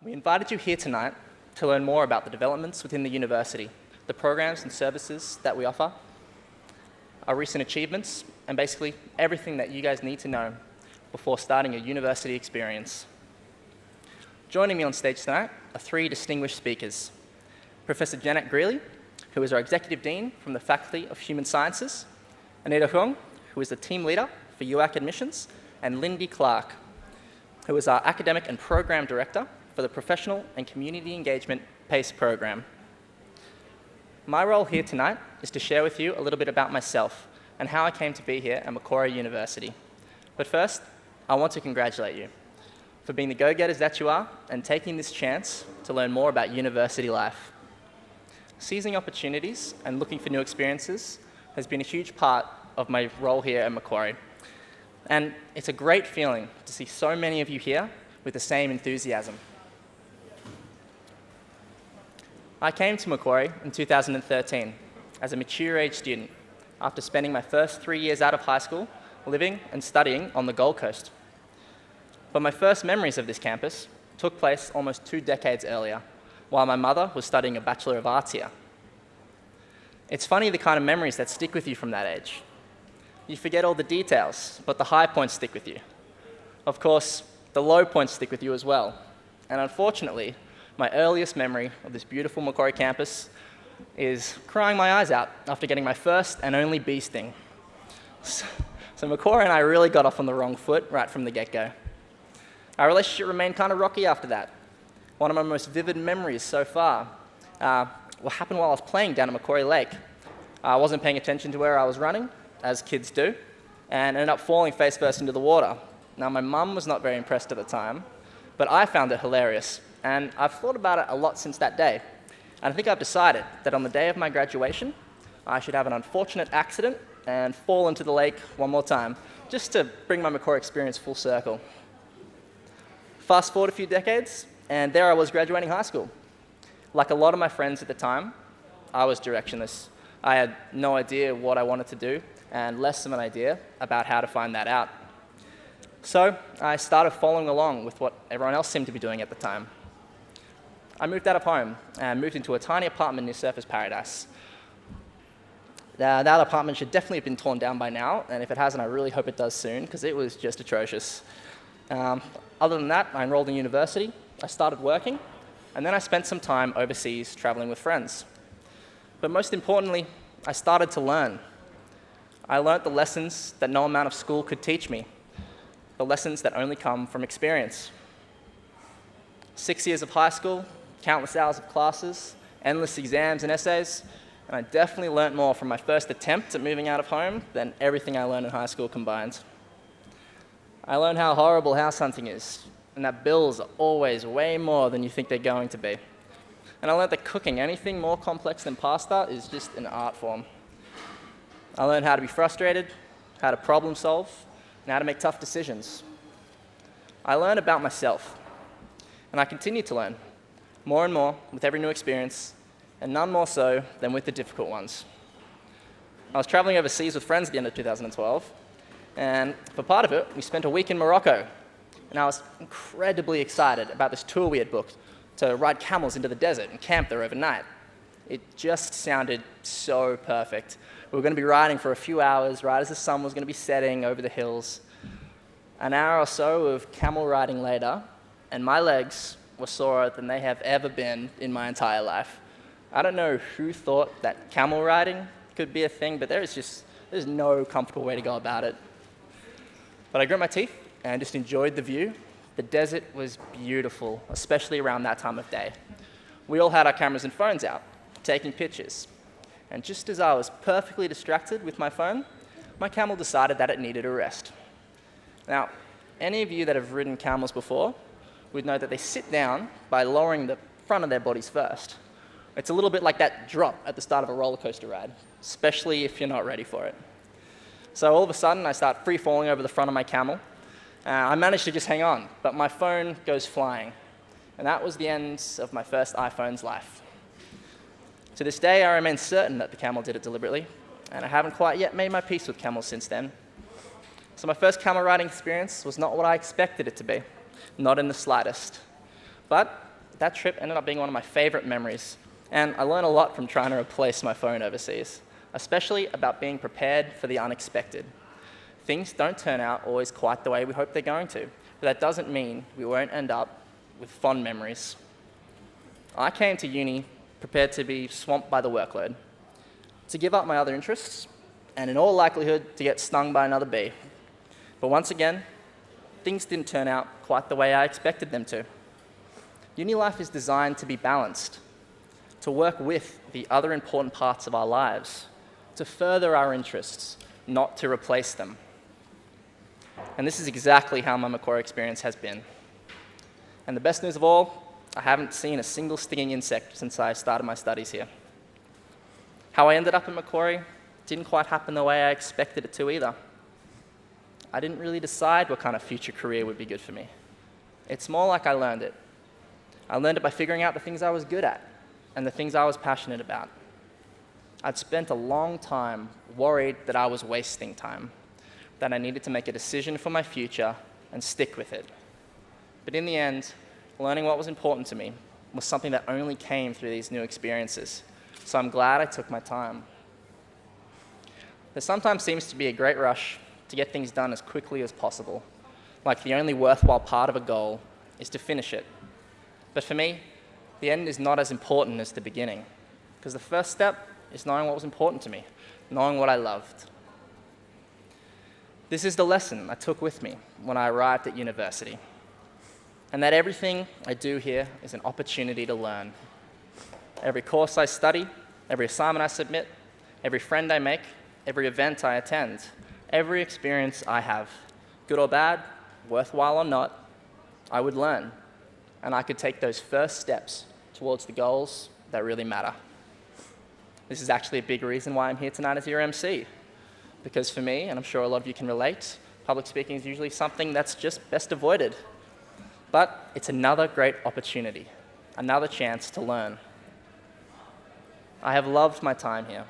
We invited you here tonight to learn more about the developments within the university, the programs and services that we offer, our recent achievements, and basically everything that you guys need to know before starting a university experience. Joining me on stage tonight are three distinguished speakers. Professor Janet Greeley, who is our Executive Dean from the Faculty of Human Sciences, Anita Huang, who is the Team Leader for UAC Admissions, and Lindy Clark, who is our Academic and Program Director for the Professional and Community Engagement PACE program. My role here tonight is to share with you a little bit about myself and how I came to be here at Macquarie University. But first, I want to congratulate you for being the go-getters that you are and taking this chance to learn more about university life. Seizing opportunities and looking for new experiences has been a huge part of my role here at Macquarie. And it's a great feeling to see so many of you here with the same enthusiasm. I came to Macquarie in 2013 as a mature age student after spending my first 3 years out of high school living and studying on the Gold Coast. But my first memories of this campus took place almost 2 decades earlier, while my mother was studying a Bachelor of Arts here. It's funny the kind of memories that stick with you from that age. You forget all the details, but the high points stick with you. Of course, the low points stick with you as well. And unfortunately, my earliest memory of this beautiful Macquarie campus is crying my eyes out after getting my first and only bee sting. So Macquarie and I really got off on the wrong foot right from the get-go. Our relationship remained kind of rocky after that. One of my most vivid memories so far happened while I was playing down at Macquarie Lake. I wasn't paying attention to where I was running, as kids do, and ended up falling face first into the water. Now, my mum was not very impressed at the time, but I found it hilarious, and I've thought about it a lot since that day. And I think I've decided that on the day of my graduation, I should have an unfortunate accident and fall into the lake one more time, just to bring my Macquarie experience full circle. Fast forward a few decades, and there I was graduating high school. Like a lot of my friends at the time, I was directionless. I had no idea what I wanted to do, and less of an idea about how to find that out. So I started following along with what everyone else seemed to be doing at the time. I moved out of home and moved into a tiny apartment near Surfers Paradise. That apartment should definitely have been torn down by now, and if it hasn't, I really hope it does soon, because it was just atrocious. Other than that, I enrolled in university, I started working, and then I spent some time overseas traveling with friends. But most importantly, I started to learn. I learned the lessons that no amount of school could teach me, the lessons that only come from experience. 6 years of high school, countless hours of classes, endless exams and essays, and I definitely learned more from my first attempt at moving out of home than everything I learned in high school combined. I learned how horrible house hunting is, and that bills are always way more than you think they're going to be. And I learned that cooking anything more complex than pasta is just an art form. I learned how to be frustrated, how to problem solve, and how to make tough decisions. I learned about myself, and I continue to learn more and more with every new experience, and none more so than with the difficult ones. I was traveling overseas with friends at the end of 2012, and for part of it, we spent a week in Morocco, and I was incredibly excited about this tour we had booked to ride camels into the desert and camp there overnight. It just sounded so perfect. We were going to be riding for a few hours right as the sun was going to be setting over the hills. An hour or so of camel riding later, and my legs were sorer than they have ever been in my entire life. I don't know who thought that camel riding could be a thing, but there's no comfortable way to go about it. But I grit my teeth and just enjoyed the view. The desert was beautiful, especially around that time of day. We all had our cameras and phones out, taking pictures. And just as I was perfectly distracted with my phone, my camel decided that it needed a rest. Now, any of you that have ridden camels before would know that they sit down by lowering the front of their bodies first. It's a little bit like that drop at the start of a roller coaster ride, especially if you're not ready for it. So all of a sudden, I start free falling over the front of my camel. I managed to just hang on, but my phone goes flying. And that was the end of my first iPhone's life. To this day, I remain certain that the camel did it deliberately, and I haven't quite yet made my peace with camels since then. So my first camel riding experience was not what I expected it to be, not in the slightest. But that trip ended up being one of my favorite memories, and I learned a lot from trying to replace my phone overseas, especially about being prepared for the unexpected. Things don't turn out always quite the way we hope they're going to, but that doesn't mean we won't end up with fond memories. I came to uni prepared to be swamped by the workload, to give up my other interests, and in all likelihood, to get stung by another bee. But once again, things didn't turn out quite the way I expected them to. Uni life is designed to be balanced, to work with the other important parts of our lives, to further our interests, not to replace them. And this is exactly how my Macquarie experience has been. And the best news of all, I haven't seen a single stinging insect since I started my studies here. How I ended up at Macquarie didn't quite happen the way I expected it to either. I didn't really decide what kind of future career would be good for me. It's more like I learned it. I learned it by figuring out the things I was good at and the things I was passionate about. I'd spent a long time worried that I was wasting time, that I needed to make a decision for my future and stick with it. But in the end, learning what was important to me was something that only came through these new experiences. So I'm glad I took my time. There sometimes seems to be a great rush to get things done as quickly as possible, like the only worthwhile part of a goal is to finish it. But for me, the end is not as important as the beginning, because the first step is knowing what was important to me, knowing what I loved. This is the lesson I took with me when I arrived at university, and that everything I do here is an opportunity to learn. Every course I study, every assignment I submit, every friend I make, every event I attend, every experience I have, good or bad, worthwhile or not, I would learn, and I could take those first steps towards the goals that really matter. This is actually a big reason why I'm here tonight as your MC, because for me, and I'm sure a lot of you can relate, public speaking is usually something that's just best avoided. But it's another great opportunity, another chance to learn. I have loved my time here,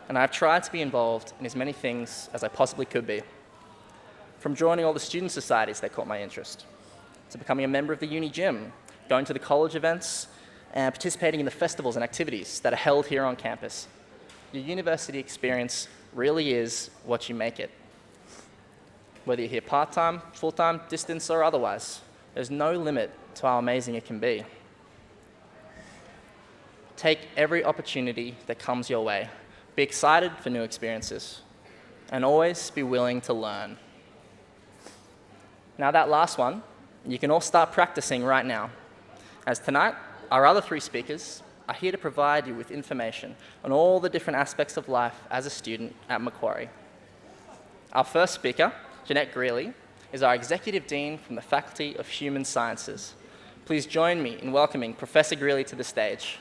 and I've tried to be involved in as many things as I possibly could be. From joining all the student societies that caught my interest, to becoming a member of the uni gym, going to the college events, and participating in the festivals and activities that are held here on campus. Your university experience really is what you make it. Whether you're here part-time, full-time, distance, or otherwise, there's no limit to how amazing it can be. Take every opportunity that comes your way. Be excited for new experiences, and always be willing to learn. Now that last one, you can all start practicing right now, as tonight, our other three speakers are here to provide you with information on all the different aspects of life as a student at Macquarie. Our first speaker, Jeanette Greeley, is our Executive Dean from the Faculty of Human Sciences. Please join me in welcoming Professor Greeley to the stage.